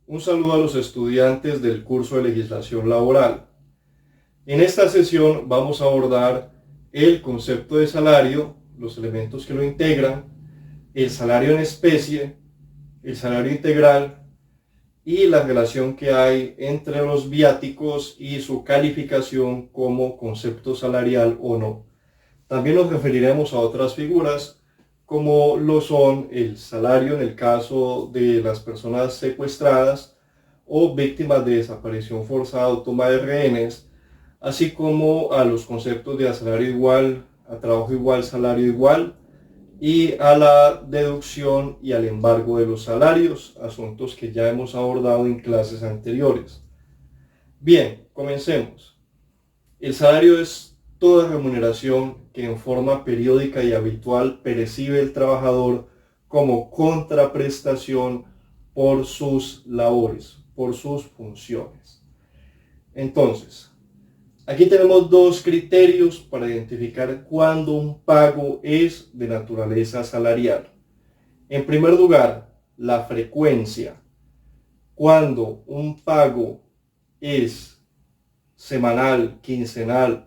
Un saludo a los estudiantes del curso de legislación laboral. En esta sesión vamos a abordar el concepto de salario, los elementos que lo integran, el salario en especie, el salario integral y la relación que hay entre los viáticos y su calificación como concepto salarial o no. También nos referiremos a otras figuras como lo son el salario en el caso de las personas secuestradas o víctimas de desaparición forzada o toma de rehenes, así como a los conceptos de a salario igual, a trabajo igual, salario igual, y a la deducción y al embargo de los salarios, asuntos que ya hemos abordado en clases anteriores. Bien, comencemos. El salario es toda remuneración que en forma periódica y habitual percibe el trabajador como contraprestación por sus labores, por sus funciones. Entonces, aquí tenemos dos criterios para identificar cuándo un pago es de naturaleza salarial. En primer lugar, la frecuencia. Cuando un pago es semanal, quincenal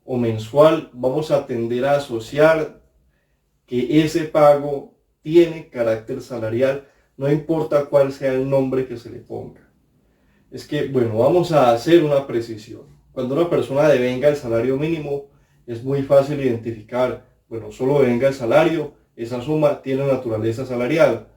o mensual, vamos a tender a asociar que ese pago tiene carácter salarial, no importa cuál sea el nombre que se le ponga. Es que, bueno, vamos a hacer una precisión. Cuando una persona devenga el salario mínimo, es muy fácil identificar, bueno, solo devenga el salario, esa suma tiene naturaleza salarial.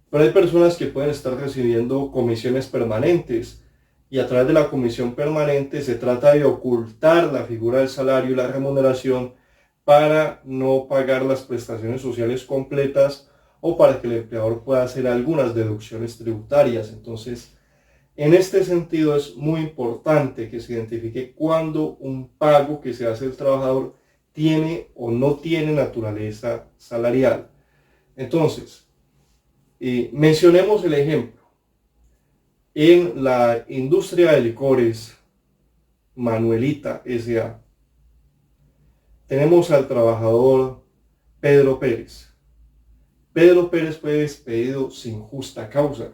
Pero hay personas que pueden estar recibiendo comisiones permanentes y a través de la comisión permanente se trata de ocultar la figura del salario y la remuneración para no pagar las prestaciones sociales completas o para que el empleador pueda hacer algunas deducciones tributarias. Entonces, en este sentido es muy importante que se identifique cuándo un pago que se hace al trabajador tiene o no tiene naturaleza salarial. Entonces, mencionemos el ejemplo. En la industria de licores Manuelita S.A. tenemos al trabajador Pedro Pérez. Pedro Pérez fue despedido sin justa causa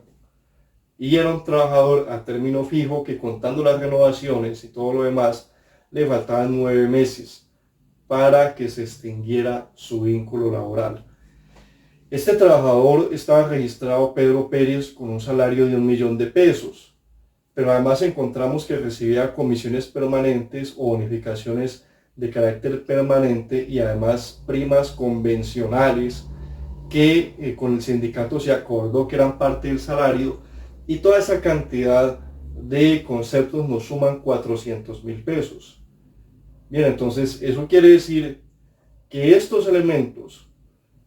y era un trabajador a término fijo que, contando las renovaciones y todo lo demás, le faltaban 9 meses para que se extinguiera su vínculo laboral. Este trabajador estaba registrado, Pedro Pérez, con un salario de 1.000.000 de pesos, pero además encontramos que recibía comisiones permanentes o bonificaciones de carácter permanente y además primas convencionales que con el sindicato se acordó que eran parte del salario, y toda esa cantidad de conceptos nos suman 400.000 pesos. Bien, entonces eso quiere decir que estos elementos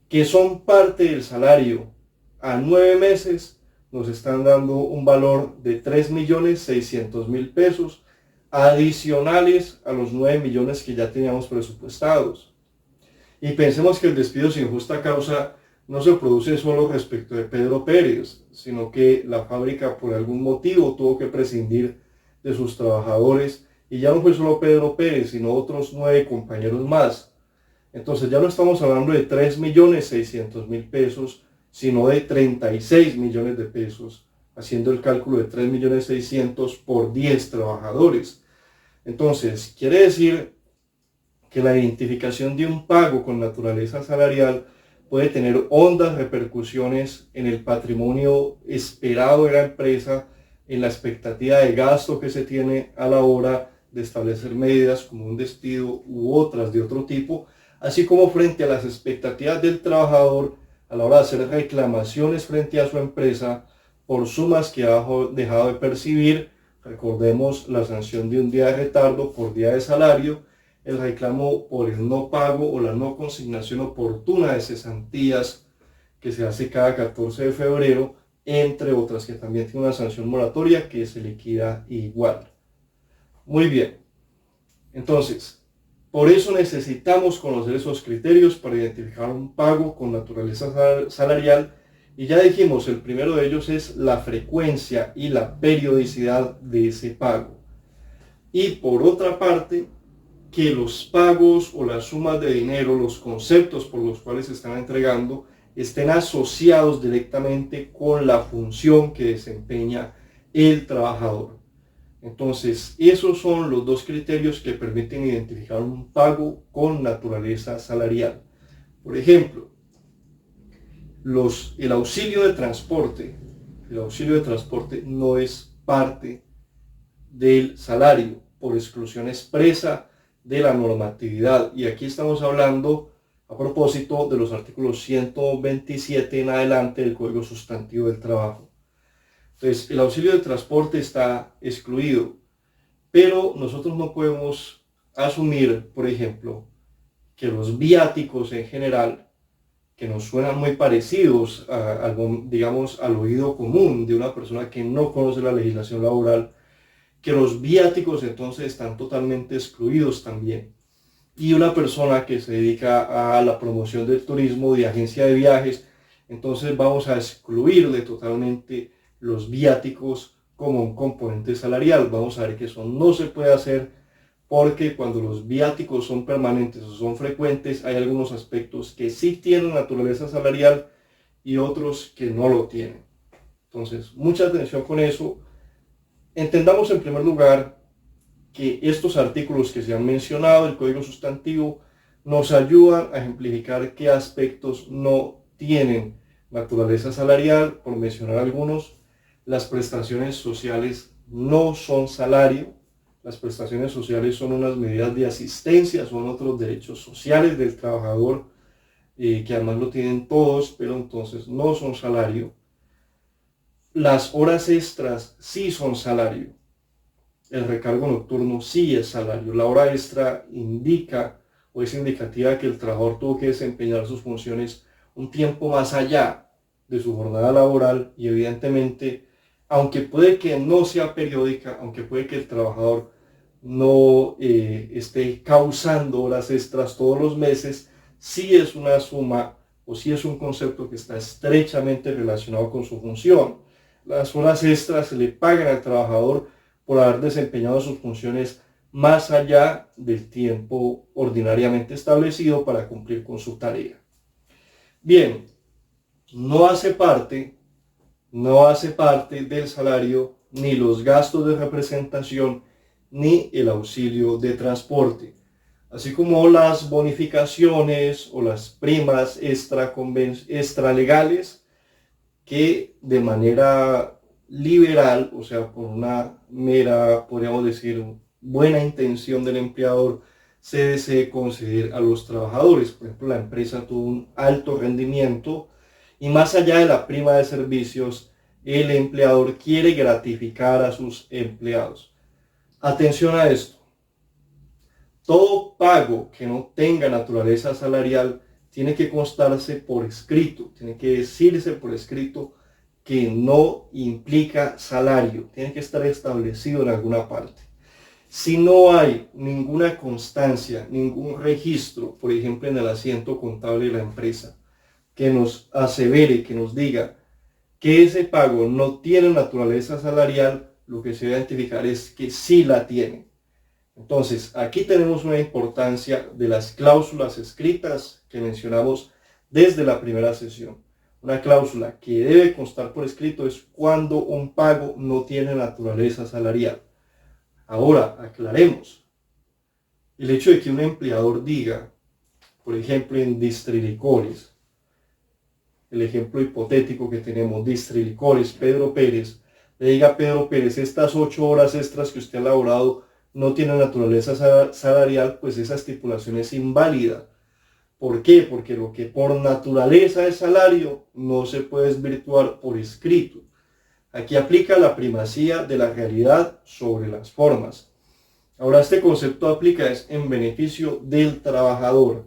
que son parte del salario a 9 meses nos están dando un valor de 3.600.000 pesos adicionales a los 9 millones que ya teníamos presupuestados. Y pensemos que el despido sin justa causa no se produce solo respecto de Pedro Pérez, sino que la fábrica por algún motivo tuvo que prescindir de sus trabajadores y ya no fue solo Pedro Pérez, sino otros 9 compañeros más. Entonces ya no estamos hablando de 3.600.000 pesos, sino de 36 millones de pesos, haciendo el cálculo de 3.600.000 por 10 trabajadores. Entonces, quiere decir que la identificación de un pago con naturaleza salarial puede tener hondas repercusiones en el patrimonio esperado de la empresa, en la expectativa de gasto que se tiene a la hora de establecer medidas como un despido u otras de otro tipo, así como frente a las expectativas del trabajador a la hora de hacer reclamaciones frente a su empresa por sumas que ha dejado de percibir. Recordemos la sanción de un día de retardo por día de salario, el reclamo por el no pago o la no consignación oportuna de cesantías que se hace cada 14 de febrero, entre otras, que también tiene una sanción moratoria que se liquida igual. Muy bien, entonces, por eso necesitamos conocer esos criterios para identificar un pago con naturaleza salarial. Y ya dijimos, el primero de ellos es la frecuencia y la periodicidad de ese pago. Y por otra parte, que los pagos o las sumas de dinero, los conceptos por los cuales se están entregando, estén asociados directamente con la función que desempeña el trabajador. Entonces, esos son los dos criterios que permiten identificar un pago con naturaleza salarial. Por ejemplo, el auxilio de transporte. El auxilio de transporte no es parte del salario por exclusión expresa de la normatividad. Y aquí estamos hablando a propósito de los artículos 127 en adelante del Código Sustantivo del Trabajo. Entonces, el auxilio de transporte está excluido, pero nosotros no podemos asumir, por ejemplo, que los viáticos en general, que nos suenan muy parecidos digamos, al oído común de una persona que no conoce la legislación laboral, que los viáticos entonces están totalmente excluidos también. Y una persona que se dedica a la promoción del turismo, de agencia de viajes, entonces vamos a excluirle totalmente los viáticos como un componente salarial. Vamos a ver que eso no se puede hacer porque cuando los viáticos son permanentes o son frecuentes, hay algunos aspectos que sí tienen naturaleza salarial y otros que no lo tienen. Entonces, mucha atención con eso. Entendamos en primer lugar que estos artículos que se han mencionado del Código Sustantivo nos ayudan a ejemplificar qué aspectos no tienen naturaleza salarial. Por mencionar algunos, las prestaciones sociales no son salario. Las prestaciones sociales son unas medidas de asistencia, son otros derechos sociales del trabajador, que además lo tienen todos, pero entonces no son salario. Las horas extras sí son salario. El recargo nocturno sí es salario. La hora extra indica o es indicativa que el trabajador tuvo que desempeñar sus funciones un tiempo más allá de su jornada laboral y evidentemente, aunque puede que no sea periódica, aunque puede que el trabajador no esté causando horas extras todos los meses, sí es una suma o sí es un concepto que está estrechamente relacionado con su función. Las horas extras se le pagan al trabajador por haber desempeñado sus funciones más allá del tiempo ordinariamente establecido para cumplir con su tarea. Bien, no hace parte del salario ni los gastos de representación ni el auxilio de transporte, así como las bonificaciones o las primas extralegales que de manera liberal, o sea, por una mera, podríamos decir, buena intención del empleador, se desee conceder a los trabajadores. Por ejemplo, la empresa tuvo un alto rendimiento y más allá de la prima de servicios, el empleador quiere gratificar a sus empleados. Atención a esto. Todo pago que no tenga naturaleza salarial tiene que constarse por escrito, tiene que decirse por escrito que no implica salario, tiene que estar establecido en alguna parte. Si no hay ninguna constancia, ningún registro, por ejemplo en el asiento contable de la empresa, que nos asevere, que nos diga que ese pago no tiene naturaleza salarial, lo que se debe identificar es que sí la tiene. Entonces, aquí tenemos una importancia de las cláusulas escritas que mencionamos desde la primera sesión. Una cláusula que debe constar por escrito es cuando un pago no tiene naturaleza salarial. Ahora, aclaremos. El hecho de que un empleador diga, por ejemplo, en Distrilicores, el ejemplo hipotético que tenemos, Distrilicores, Pedro Pérez, le diga a Pedro Pérez, estas 8 horas extras que usted ha laborado no tiene naturaleza salarial, pues esa estipulación es inválida. ¿Por qué? Porque lo que por naturaleza es salario no se puede desvirtuar por escrito. Aquí aplica la primacía de la realidad sobre las formas. Ahora este concepto aplica es en beneficio del trabajador.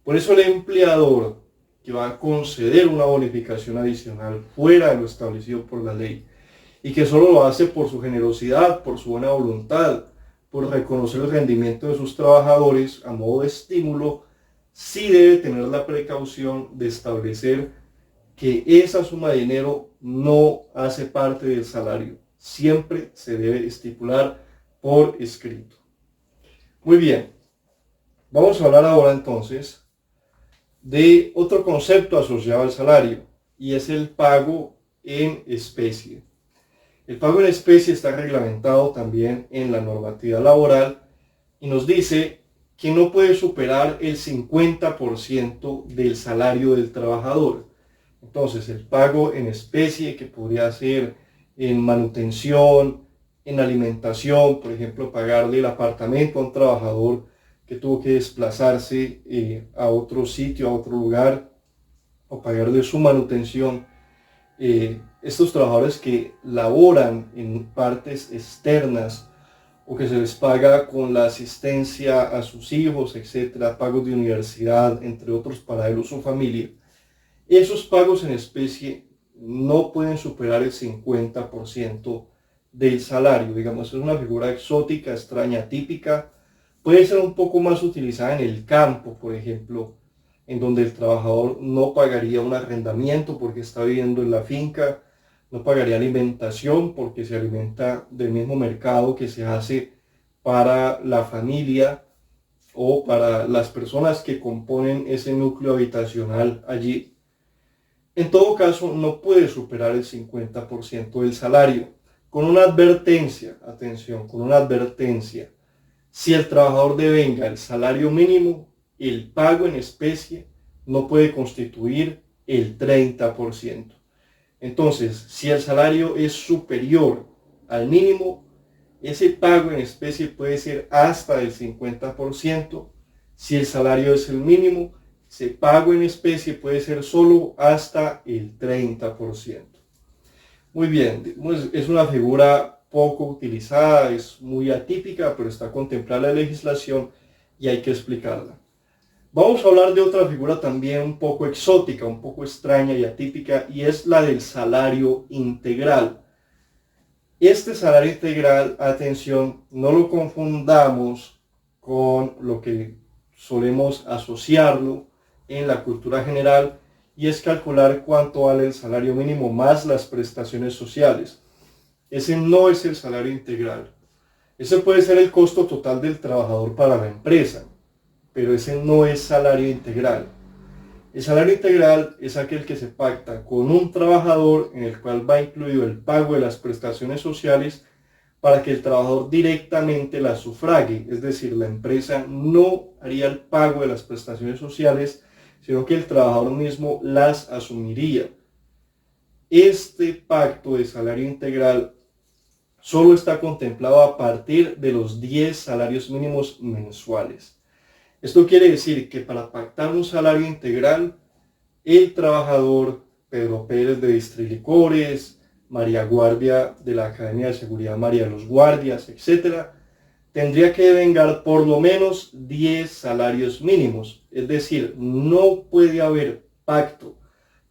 Por eso el empleador que va a conceder una bonificación adicional fuera de lo establecido por la ley y que solo lo hace por su generosidad, por su buena voluntad, por reconocer el rendimiento de sus trabajadores a modo de estímulo, sí debe tener la precaución de establecer que esa suma de dinero no hace parte del salario. Siempre se debe estipular por escrito. Muy bien, vamos a hablar ahora entonces de otro concepto asociado al salario, y es el pago en especie. El pago en especie está reglamentado también en la normativa laboral y nos dice que no puede superar el 50% del salario del trabajador. Entonces, el pago en especie, que podría ser en manutención, en alimentación, por ejemplo, pagarle el apartamento a un trabajador que tuvo que desplazarse a otro sitio, a otro lugar, o pagarle su manutención. Estos trabajadores que laboran en partes externas o que se les paga con la asistencia a sus hijos, etcétera, pagos de universidad, entre otros, para él o su familia, esos pagos en especie no pueden superar el 50% del salario. Digamos, es una figura exótica, extraña, típica. Puede ser un poco más utilizada en el campo, por ejemplo, en donde el trabajador no pagaría un arrendamiento porque está viviendo en la finca, no pagaría alimentación porque se alimenta del mismo mercado que se hace para la familia o para las personas que componen ese núcleo habitacional allí. En todo caso, no puede superar el 50% del salario, con una advertencia, atención, con una advertencia. Si el trabajador devenga el salario mínimo, el pago en especie no puede constituir el 30%. Entonces, si el salario es superior al mínimo, ese pago en especie puede ser hasta el 50%. Si el salario es el mínimo, ese pago en especie puede ser solo hasta el 30%. Muy bien, es una figura poco utilizada, es muy atípica, pero está contemplada en la legislación y hay que explicarla. Vamos a hablar de otra figura también un poco exótica, un poco extraña y atípica, y es la del salario integral. Este salario integral, atención, no lo confundamos con lo que solemos asociarlo en la cultura general, y es calcular cuánto vale el salario mínimo más las prestaciones sociales. Ese no es el salario integral. Ese puede ser el costo total del trabajador para la empresa, pero ese no es salario integral. El salario integral es aquel que se pacta con un trabajador en el cual va incluido el pago de las prestaciones sociales para que el trabajador directamente las sufrague, es decir, la empresa no haría el pago de las prestaciones sociales, sino que el trabajador mismo las asumiría. Este pacto de salario integral solo está contemplado a partir de los 10 salarios mínimos mensuales. Esto quiere decir que para pactar un salario integral, el trabajador Pedro Pérez de Distrilicores, María Guardia de la Academia de Seguridad María de los Guardias, etc., tendría que devengar por lo menos 10 salarios mínimos. Es decir, no puede haber pacto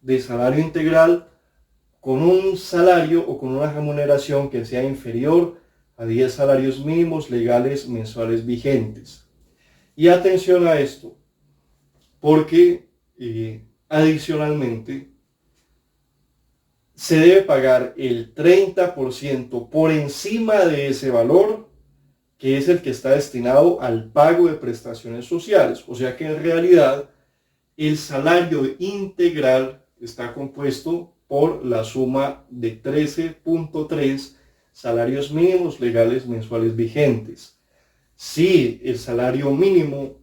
de salario integral con un salario o con una remuneración que sea inferior a 10 salarios mínimos legales mensuales vigentes. Y atención a esto, porque adicionalmente se debe pagar el 30% por encima de ese valor, que es el que está destinado al pago de prestaciones sociales. O sea que en realidad el salario integral está compuesto por la suma de 13.3 salarios mínimos legales mensuales vigentes. Si el salario mínimo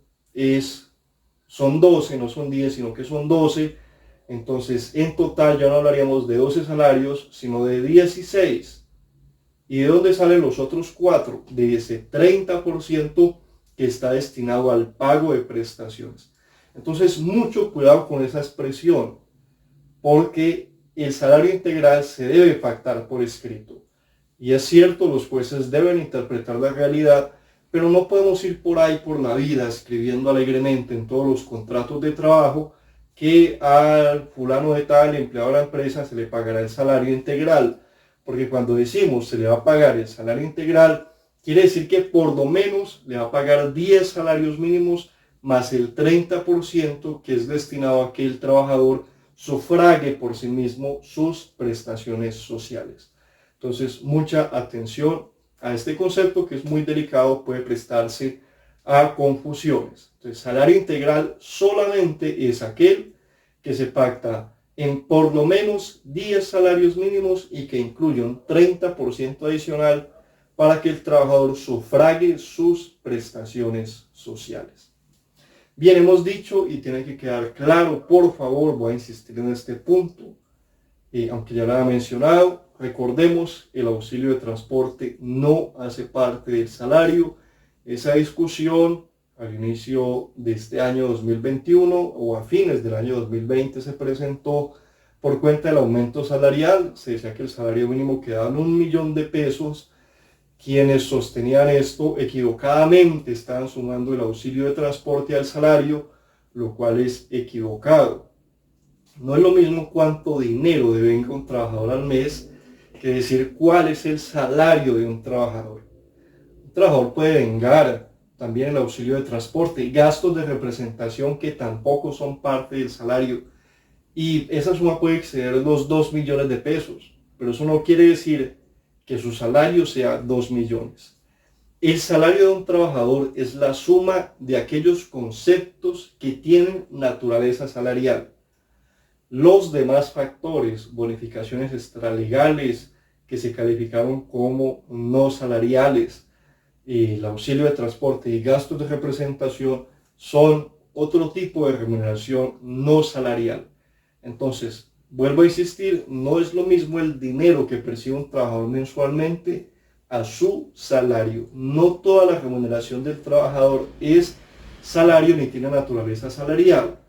son 12, no son 10, sino que son 12, entonces en total ya no hablaríamos de 12 salarios, sino de 16. ¿Y de dónde salen los otros 4? De ese 30% que está destinado al pago de prestaciones. Entonces, mucho cuidado con esa expresión, porque el salario integral se debe pactar por escrito. Y es cierto, los jueces deben interpretar la realidad, pero no podemos ir por ahí por la vida escribiendo alegremente en todos los contratos de trabajo que al fulano de tal, empleado de la empresa, se le pagará el salario integral. Porque cuando decimos se le va a pagar el salario integral, quiere decir que por lo menos le va a pagar 10 salarios mínimos más el 30% que es destinado a que el trabajador sufrague por sí mismo sus prestaciones sociales. Entonces, mucha atención a este concepto que es muy delicado, puede prestarse a confusiones. Entonces, salario integral solamente es aquel que se pacta en por lo menos 10 salarios mínimos y que incluye un 30% adicional para que el trabajador sufrague sus prestaciones sociales. Bien, hemos dicho y tiene que quedar claro, por favor, voy a insistir en este punto, aunque ya lo he mencionado, recordemos, el auxilio de transporte no hace parte del salario. Esa discusión al inicio de este año 2021 o a fines del año 2020 se presentó por cuenta del aumento salarial. Se decía que el salario mínimo quedaba en 1.000.000 de pesos. Quienes sostenían esto equivocadamente estaban sumando el auxilio de transporte al salario, lo cual es equivocado. No es lo mismo cuánto dinero devenga un trabajador al mes que decir cuál es el salario de un trabajador. Un trabajador puede vengar también el auxilio de transporte y gastos de representación que tampoco son parte del salario. Y esa suma puede exceder los 2 millones de pesos, pero eso no quiere decir que su salario sea 2 millones. El salario de un trabajador es la suma de aquellos conceptos que tienen naturaleza salarial. Los demás factores, bonificaciones extralegales que se calificaron como no salariales, el auxilio de transporte y gastos de representación, son otro tipo de remuneración no salarial. Entonces, vuelvo a insistir, no es lo mismo el dinero que percibe un trabajador mensualmente a su salario. No toda la remuneración del trabajador es salario ni tiene naturaleza salarial.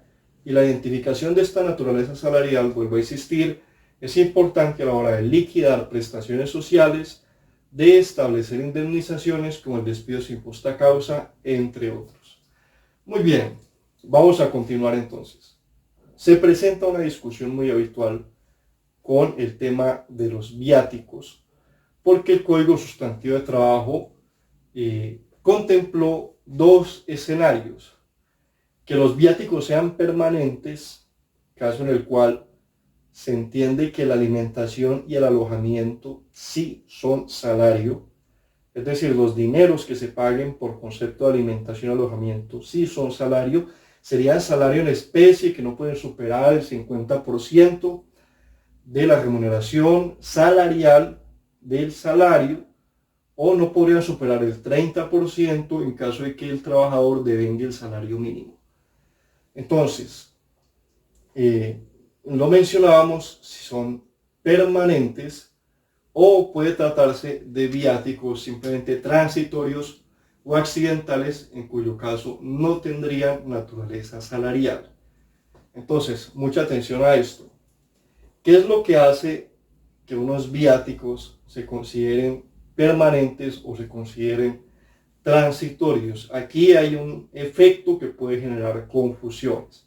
Y la identificación de esta naturaleza salarial, vuelvo a insistir, es importante a la hora de liquidar prestaciones sociales, de establecer indemnizaciones como el despido sin justa causa, entre otros. Muy bien, vamos a continuar entonces. Se presenta una discusión muy habitual con el tema de los viáticos, porque el Código Sustantivo de Trabajo contempló dos escenarios: que los viáticos sean permanentes, caso en el cual se entiende que la alimentación y el alojamiento sí son salario, es decir, los dineros que se paguen por concepto de alimentación y alojamiento sí son salario, serían salario en especie que no pueden superar el 50% de la remuneración salarial del salario, o no podrían superar el 30% en caso de que el trabajador devengue el salario mínimo. Entonces, lo mencionábamos si son permanentes o puede tratarse de viáticos simplemente transitorios o accidentales, en cuyo caso no tendrían naturaleza salarial. Entonces, mucha atención a esto. ¿Qué es lo que hace que unos viáticos se consideren permanentes o se consideren transitorios? Aquí hay un efecto que puede generar confusiones,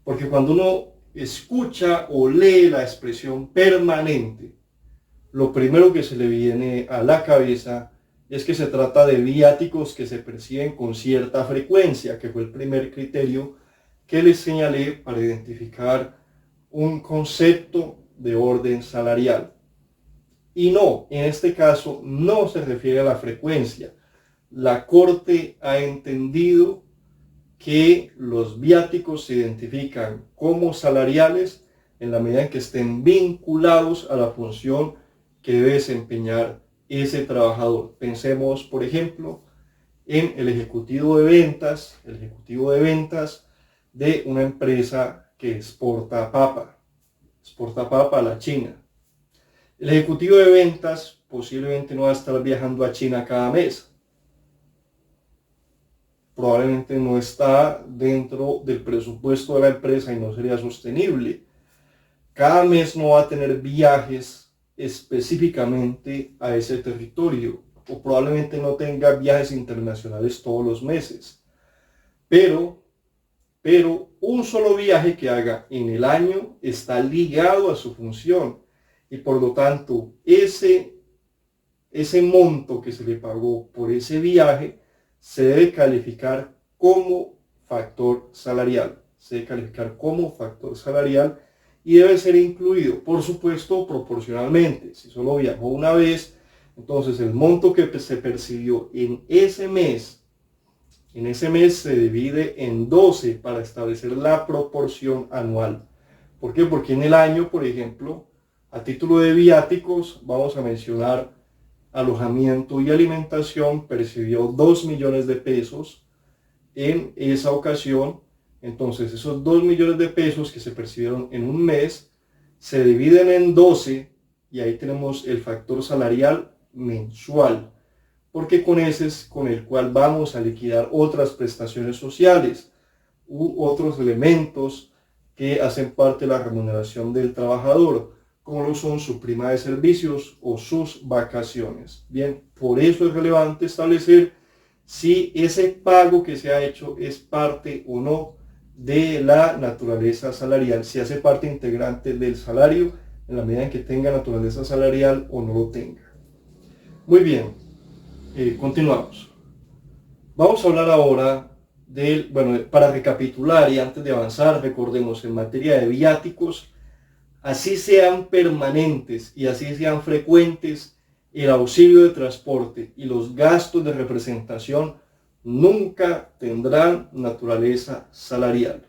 porque cuando uno escucha o lee la expresión permanente, lo primero que se le viene a la cabeza es que se trata de viáticos que se perciben con cierta frecuencia, que fue el primer criterio que les señalé para identificar un concepto de orden salarial. Y no, en este caso no se refiere a la frecuencia. La Corte ha entendido que los viáticos se identifican como salariales en la medida en que estén vinculados a la función que debe desempeñar ese trabajador. Pensemos, por ejemplo, en el ejecutivo de ventas de una empresa que exporta papa a la China. El ejecutivo de ventas posiblemente no va a estar viajando a China cada mes. Probablemente no está dentro del presupuesto de la empresa y no sería sostenible. Cada mes no va a tener viajes específicamente a ese territorio, o probablemente no tenga viajes internacionales todos los meses. Pero un solo viaje que haga en el año está ligado a su función y por lo tanto ese monto que se le pagó por ese viaje se debe calificar como factor salarial. Y debe ser incluido, por supuesto, proporcionalmente. Si solo viajó una vez, entonces el monto que se percibió en ese mes En ese mes se divide en 12 para establecer la proporción anual. ¿Por qué? Porque en el año, por ejemplo, a título de viáticos, vamos a mencionar alojamiento y alimentación, percibió 2 millones de pesos en esa ocasión. Entonces, esos 2 millones de pesos que se percibieron en un mes se dividen en 12 y ahí tenemos el factor salarial mensual, porque con ese es con el cual vamos a liquidar otras prestaciones sociales u otros elementos que hacen parte de la remuneración del trabajador, como lo son su prima de servicios o sus vacaciones. Bien, por eso es relevante establecer si ese pago que se ha hecho es parte o no de la naturaleza salarial, si hace parte integrante del salario en la medida en que tenga naturaleza salarial o no lo tenga. Muy bien, continuamos. Vamos a hablar ahora para recapitular y antes de avanzar, recordemos, en materia de viáticos, así sean permanentes y así sean frecuentes, el auxilio de transporte y los gastos de representación nunca tendrán naturaleza salarial.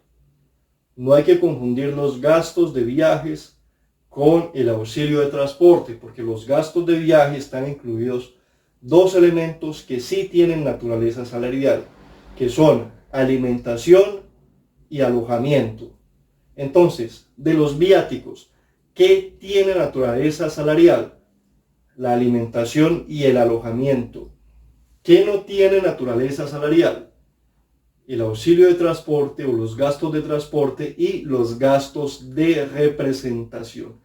No hay que confundir los gastos de viajes con el auxilio de transporte, porque los gastos de viaje están incluidos dos elementos que sí tienen naturaleza salarial, que son alimentación y alojamiento. Entonces, de los viáticos, ¿qué tiene naturaleza salarial? La alimentación y el alojamiento. ¿Qué no tiene naturaleza salarial? El auxilio de transporte o los gastos de transporte y los gastos de representación.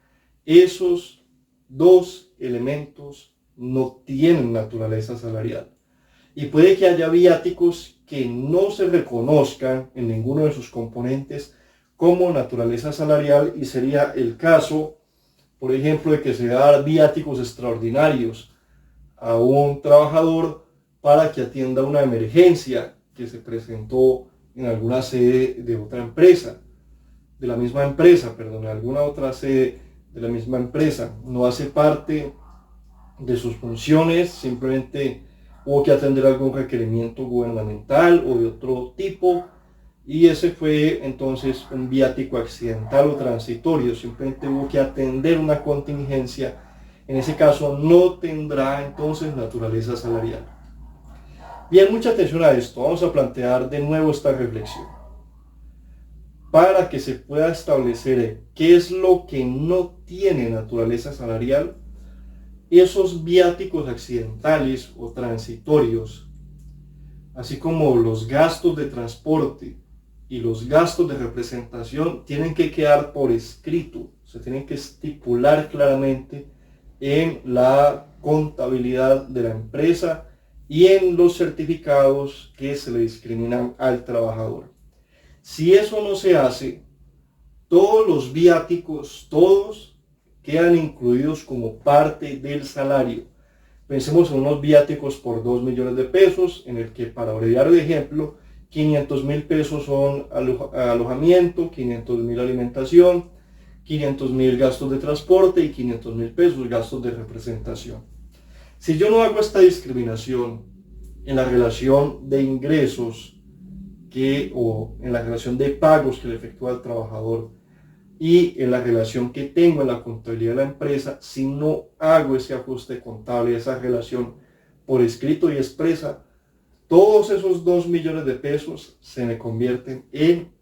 Esos dos elementos no tienen naturaleza salarial. Y puede que haya viáticos que no se reconozcan en ninguno de sus componentes como naturaleza salarial, y sería el caso, por ejemplo, de que se dan viáticos extraordinarios a un trabajador para que atienda una emergencia que se presentó en alguna sede de otra empresa, de la misma empresa, perdón, en alguna otra sede de la misma empresa. No hace parte de sus funciones, simplemente hubo que atender algún requerimiento gubernamental o de otro tipo, y ese fue entonces un viático accidental o transitorio, simplemente hubo que atender una contingencia. En ese caso no tendrá entonces naturaleza salarial. Bien, mucha atención a esto. Vamos a plantear de nuevo esta reflexión para que se pueda establecer qué es lo que no tiene naturaleza salarial. Esos viáticos accidentales o transitorios, así como los gastos de transporte y los gastos de representación, tienen que quedar por escrito, se tienen que estipular claramente en la contabilidad de la empresa y en los certificados que se le discriminan al trabajador. Si eso no se hace, todos los viáticos, todos quedan incluidos como parte del salario. Pensemos en unos viáticos por 2 millones de pesos, en el que, para abreviar el ejemplo, 500,000 pesos son alojamiento, 500,000 alimentación, 500,000 gastos de transporte y 500,000 pesos gastos de representación. Si yo no hago esta discriminación en la relación de ingresos o en la relación de pagos que le efectúa el trabajador y en la relación que tengo en la contabilidad de la empresa, si no hago ese ajuste contable, esa relación por escrito y expresa, todos esos 2 millones de pesos se me convierten en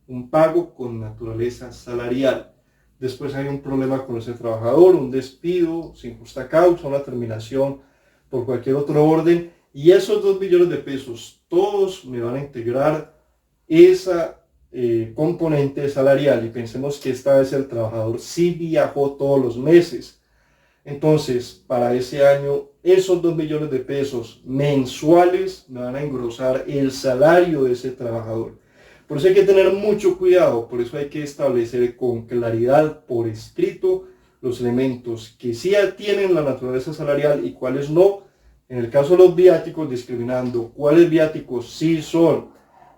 un pago con naturaleza salarial. Después hay un problema con ese trabajador, un despido sin justa causa, una terminación por cualquier otro orden, y esos 2 millones de pesos todos me van a integrar esa componente salarial. Y pensemos que esta vez el trabajador sí viajó todos los meses. Entonces, para ese año, esos 2 millones de pesos mensuales me van a engrosar el salario de ese trabajador. Por eso hay que tener mucho cuidado, por eso hay que establecer con claridad por escrito los elementos que sí tienen la naturaleza salarial y cuáles no. En el caso de los viáticos, discriminando cuáles viáticos sí son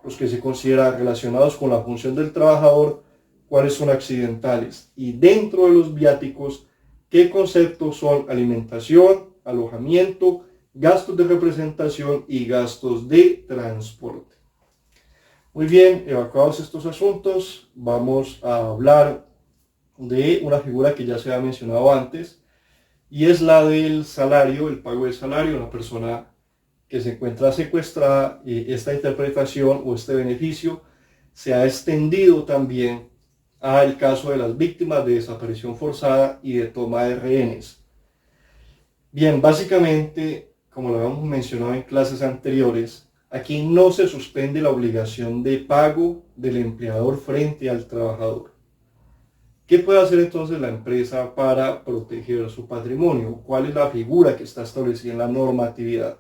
los que se consideran relacionados con la función del trabajador, cuáles son accidentales. Y dentro de los viáticos, qué conceptos son alimentación, alojamiento, gastos de representación y gastos de transporte. Muy bien, evacuados estos asuntos, vamos a hablar de una figura que ya se ha mencionado antes, y es la del salario, el pago del salario. Una persona que se encuentra secuestrada, esta interpretación o este beneficio se ha extendido también al caso de las víctimas de desaparición forzada y de toma de rehenes. Bien, básicamente, como lo habíamos mencionado en clases anteriores, aquí no se suspende la obligación de pago del empleador frente al trabajador. ¿Qué puede hacer entonces la empresa para proteger su patrimonio? ¿Cuál es la figura que está establecida en la normatividad?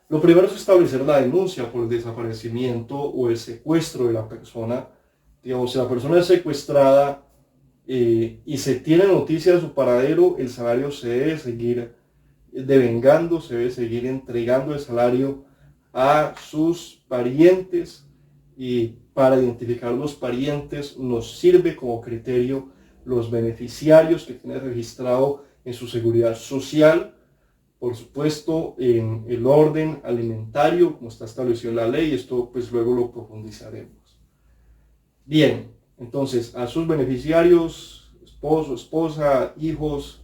Lo primero es establecer la denuncia por el desaparecimiento o el secuestro de la persona. Digamos, si la persona es secuestrada y se tiene noticia de su paradero, el salario se debe seguir devengando, se debe seguir entregando el salario a sus parientes, y para identificar los parientes nos sirve como criterio los beneficiarios que tiene registrado en su seguridad social, por supuesto en el orden alimentario como está establecido en la ley. Esto pues luego lo profundizaremos. Bien, entonces a sus beneficiarios, esposo, esposa, hijos,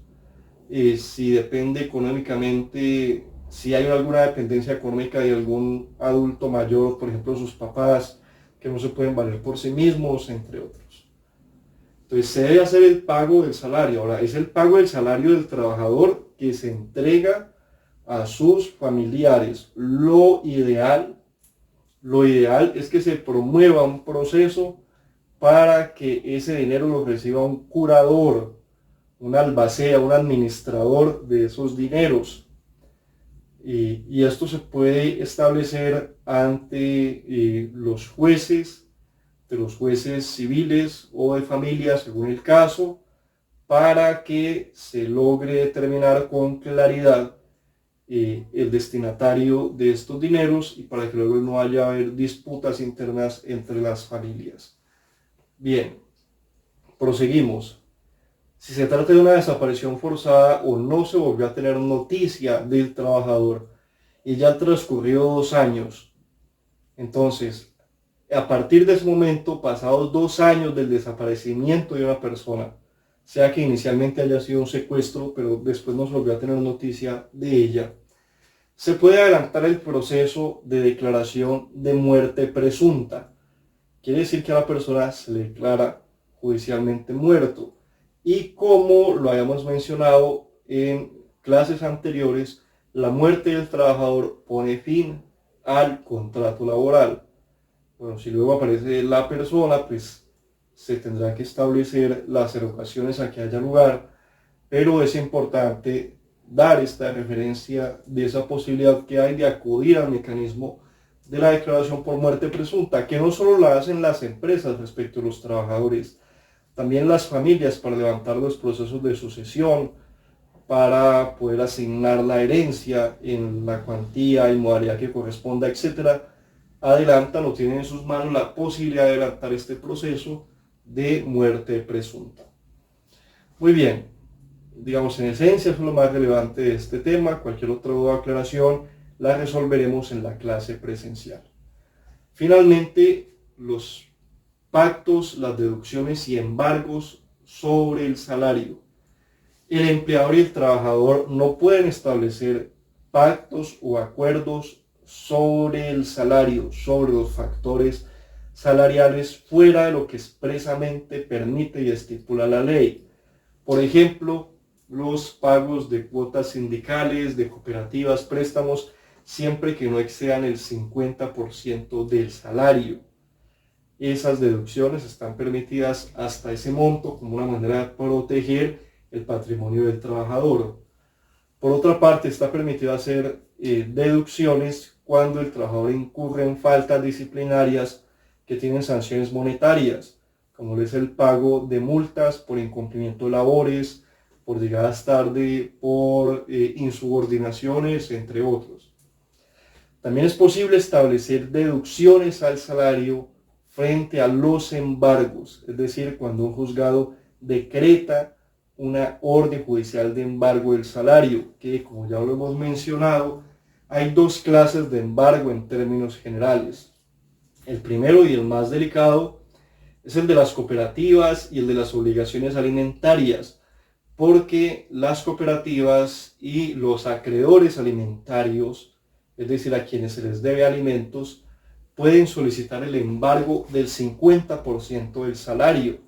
si depende económicamente, si hay alguna dependencia económica de algún adulto mayor, por ejemplo sus papás, que no se pueden valer por sí mismos, entre otros. Entonces se debe hacer el pago del salario. Ahora, es el pago del salario del trabajador que se entrega a sus familiares. Lo ideal es que se promueva un proceso para que ese dinero lo reciba un curador, un albacea, un administrador de esos dineros. Y esto se puede establecer ante los jueces, de los jueces civiles o de familia, según el caso, para que se logre determinar con claridad el destinatario de estos dineros y para que luego no haya haber disputas internas entre las familias. Bien, proseguimos. Si se trata de una desaparición forzada o no se volvió a tener noticia del trabajador y ya transcurrió 2 años, entonces, a partir de ese momento, pasados 2 años del desaparecimiento de una persona, sea que inicialmente haya sido un secuestro, pero después no se volvió a tener noticia de ella, se puede adelantar el proceso de declaración de muerte presunta. Quiere decir que a la persona se le declara judicialmente muerto. Y como lo habíamos mencionado en clases anteriores, la muerte del trabajador pone fin al contrato laboral. Bueno, si luego aparece la persona, pues se tendrá que establecer las erogaciones a que haya lugar, pero es importante dar esta referencia de esa posibilidad que hay de acudir al mecanismo de la declaración por muerte presunta, que no solo la hacen las empresas respecto a los trabajadores, también las familias, para levantar los procesos de sucesión, para poder asignar la herencia en la cuantía y modalidad que corresponda, etc. Adelantan o tienen en sus manos la posibilidad de adelantar este proceso de muerte presunta. Muy bien, digamos en esencia eso es lo más relevante de este tema. Cualquier otra duda o aclaración la resolveremos en la clase presencial. Finalmente, los pactos, las deducciones y embargos sobre el salario. El empleador y el trabajador no pueden establecer pactos o acuerdos sobre el salario, sobre los factores salariales fuera de lo que expresamente permite y estipula la ley. Por ejemplo, los pagos de cuotas sindicales, de cooperativas, préstamos, siempre que no excedan el 50% del salario. Esas deducciones están permitidas hasta ese monto como una manera de proteger el patrimonio del trabajador. Por otra parte, está permitido hacer deducciones cuando el trabajador incurre en faltas disciplinarias que tienen sanciones monetarias, como es el pago de multas por incumplimiento de labores, por llegadas tarde, por insubordinaciones, entre otros. También es posible establecer deducciones al salario frente a los embargos, es decir, cuando un juzgado decreta una orden judicial de embargo del salario, que como ya lo hemos mencionado, hay dos clases de embargo en términos generales. El primero y el más delicado es el de las cooperativas y el de las obligaciones alimentarias, porque las cooperativas y los acreedores alimentarios, es decir, a quienes se les debe alimentos, pueden solicitar el embargo del 50% del salario.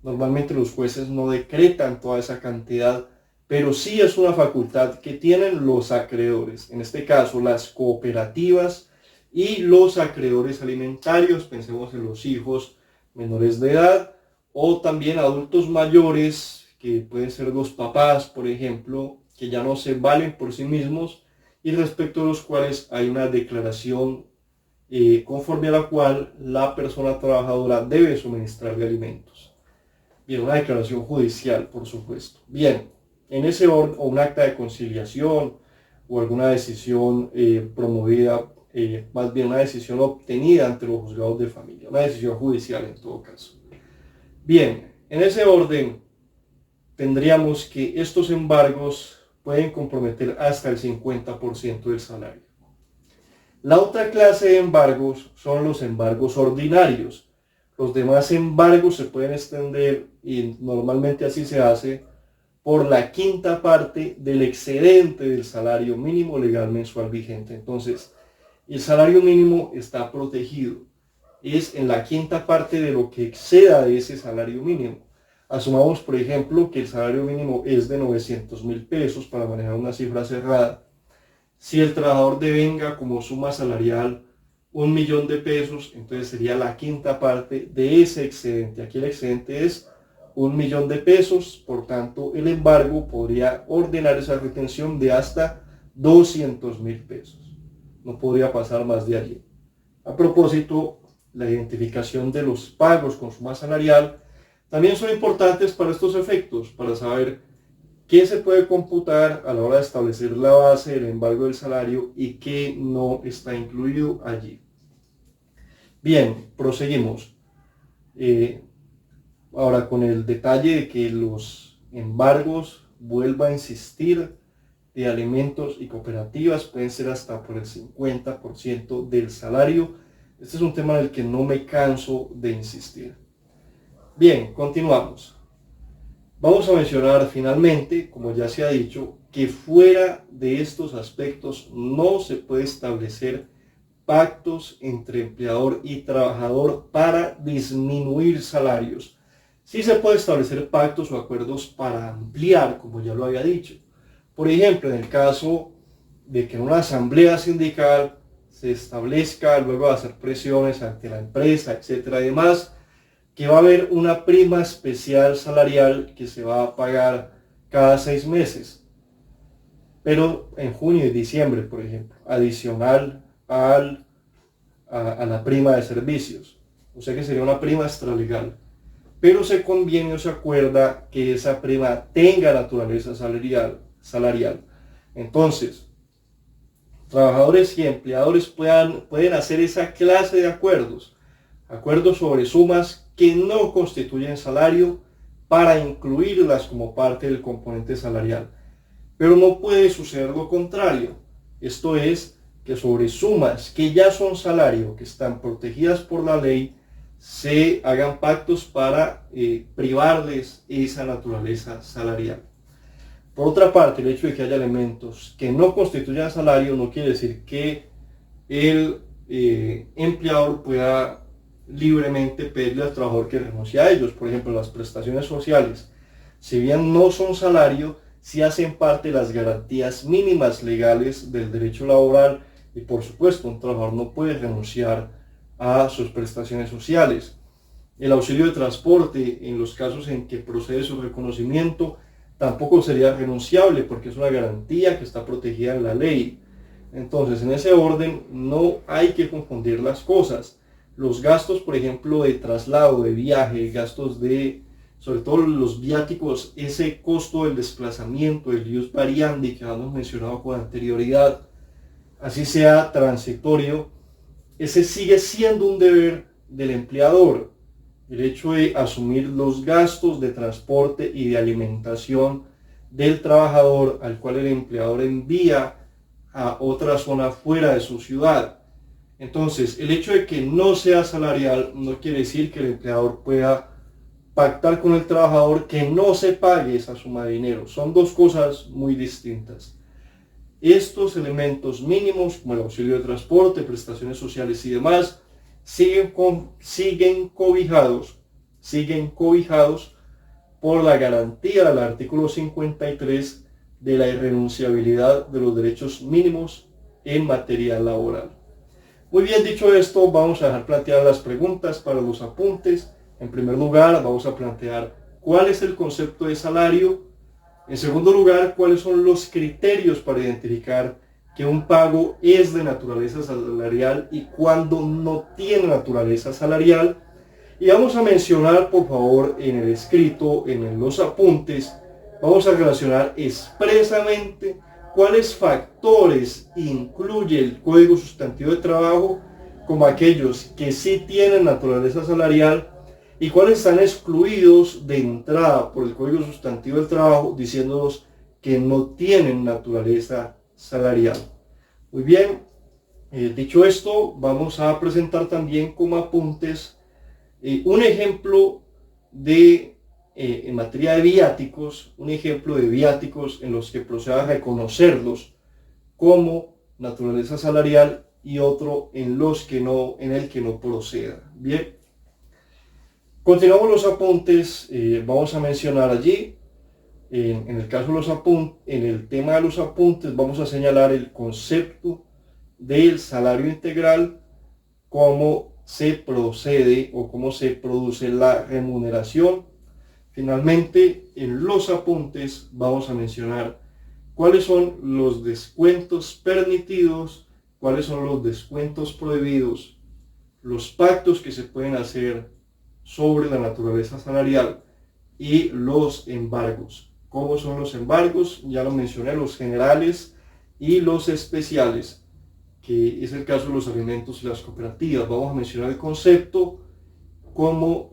Normalmente los jueces no decretan toda esa cantidad, pero sí es una facultad que tienen los acreedores, en este caso las cooperativas y los acreedores alimentarios. Pensemos en los hijos menores de edad o también adultos mayores, que pueden ser los papás, por ejemplo, que ya no se valen por sí mismos y respecto a los cuales hay una declaración conforme a la cual la persona trabajadora debe suministrarle alimentos. Bien, una declaración judicial, por supuesto. Bien, en ese orden, o un acta de conciliación o alguna decisión promovida, más bien una decisión obtenida ante los juzgados de familia, una decisión judicial en todo caso. Bien, en ese orden tendríamos que estos embargos pueden comprometer hasta el 50% del salario. La otra clase de embargos son los embargos ordinarios. Los demás embargos se pueden extender, y normalmente así se hace, por la quinta parte del excedente del salario mínimo legal mensual vigente. Entonces, el salario mínimo está protegido. Es en la quinta parte de lo que exceda de ese salario mínimo. Asumamos, por ejemplo, que el salario mínimo es de 900.000 pesos para manejar una cifra cerrada. Si el trabajador devenga como suma salarial 1.000.000 de pesos, entonces sería la quinta parte de ese excedente. Aquí el excedente es 1.000.000 de pesos, por tanto el embargo podría ordenar esa retención de hasta 200.000 pesos. No podría pasar más de allí. A propósito, la identificación de los pagos con suma salarial también son importantes para estos efectos, para saber qué se puede computar a la hora de establecer la base del embargo del salario y qué no está incluido allí. Bien, proseguimos. Ahora con el detalle de que los embargos, vuelva a insistir, de alimentos y cooperativas pueden ser hasta por el 50% del salario. Este es un tema en el que no me canso de insistir. Bien, continuamos. Vamos a mencionar finalmente, como ya se ha dicho, que fuera de estos aspectos no se puede establecer pactos entre empleador y trabajador para disminuir salarios. Sí se puede establecer pactos o acuerdos para ampliar, como ya lo había dicho. Por ejemplo, en el caso de que en una asamblea sindical se establezca, luego de hacer presiones ante la empresa, etcétera, y demás, que va a haber una prima especial salarial que se va a pagar cada 6 meses, pero en junio y diciembre, por ejemplo, adicional a la prima de servicios. O sea que sería una prima extralegal. Pero se conviene o se acuerda que esa prima tenga naturaleza salarial. Entonces, trabajadores y empleadores pueden hacer esa clase de acuerdos sobre sumas que no constituyen salario para incluirlas como parte del componente salarial. Pero no puede suceder lo contrario. Esto es, que sobre sumas que ya son salario, que están protegidas por la ley, se hagan pactos para privarles esa naturaleza salarial. Por otra parte, el hecho de que haya elementos que no constituyan salario no quiere decir que el empleador pueda libremente pedirle al trabajador que renuncie a ellos. Por ejemplo, las prestaciones sociales, si bien no son salario, sí hacen parte de las garantías mínimas legales del derecho laboral y, por supuesto, un trabajador no puede renunciar a sus prestaciones sociales. El auxilio de transporte, en los casos en que procede su reconocimiento, tampoco sería renunciable porque es una garantía que está protegida en la ley. Entonces, en ese orden no hay que confundir las cosas. Los gastos, por ejemplo, de traslado, de viaje, gastos de, sobre todo los viáticos, ese costo del desplazamiento, el ius variandi que hemos mencionado con anterioridad, así sea transitorio, ese sigue siendo un deber del empleador. el hecho de asumir los gastos de transporte y de alimentación del trabajador al cual el empleador envía a otra zona fuera de su ciudad. Entonces, el hecho de que no sea salarial no quiere decir que el empleador pueda pactar con el trabajador que no se pague esa suma de dinero. Son dos cosas muy distintas. Estos elementos mínimos, como el auxilio de transporte, prestaciones sociales y demás, siguen cobijados por la garantía del artículo 53 de la irrenunciabilidad de los derechos mínimos en materia laboral. Muy bien, dicho esto, vamos a dejar planteadas las preguntas para los apuntes. En primer lugar, vamos a plantear cuál es el concepto de salario. En segundo lugar, cuáles son los criterios para identificar que un pago es de naturaleza salarial y cuándo no tiene naturaleza salarial. Y vamos a mencionar, por favor, en el escrito, en los apuntes, vamos a relacionar expresamente cuáles factores incluye el Código Sustantivo de Trabajo como aquellos que sí tienen naturaleza salarial y cuáles están excluidos de entrada por el Código Sustantivo del Trabajo, diciéndonos que no tienen naturaleza salarial. Muy bien, dicho esto, vamos a presentar también como apuntes un ejemplo de, en materia de viáticos, un ejemplo de viáticos en los que proceda a reconocerlos como naturaleza salarial y otro en el que no proceda. Bien. Continuamos los apuntes, vamos a mencionar allí, en el caso de los apuntes, en el tema de los apuntes vamos a señalar el concepto del salario integral, cómo se procede o cómo se produce la remuneración. Finalmente, en los apuntes vamos a mencionar cuáles son los descuentos permitidos, cuáles son los descuentos prohibidos, los pactos que se pueden hacer sobre la naturaleza salarial y los embargos. ¿Cómo son los embargos? Ya lo mencioné, los generales y los especiales, que es el caso de los alimentos y las cooperativas. Vamos a mencionar el concepto, cuáles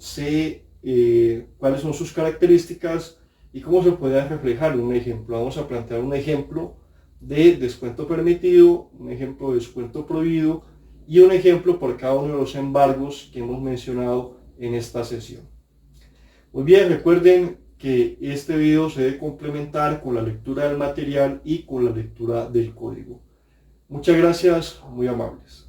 son sus características y cómo se puede reflejar en un ejemplo. Vamos a plantear un ejemplo de descuento permitido, un ejemplo de descuento prohibido y un ejemplo por cada uno de los embargos que hemos mencionado en esta sesión. Muy bien, recuerden que este video se debe complementar con la lectura del material y con la lectura del código. Muchas gracias, muy amables.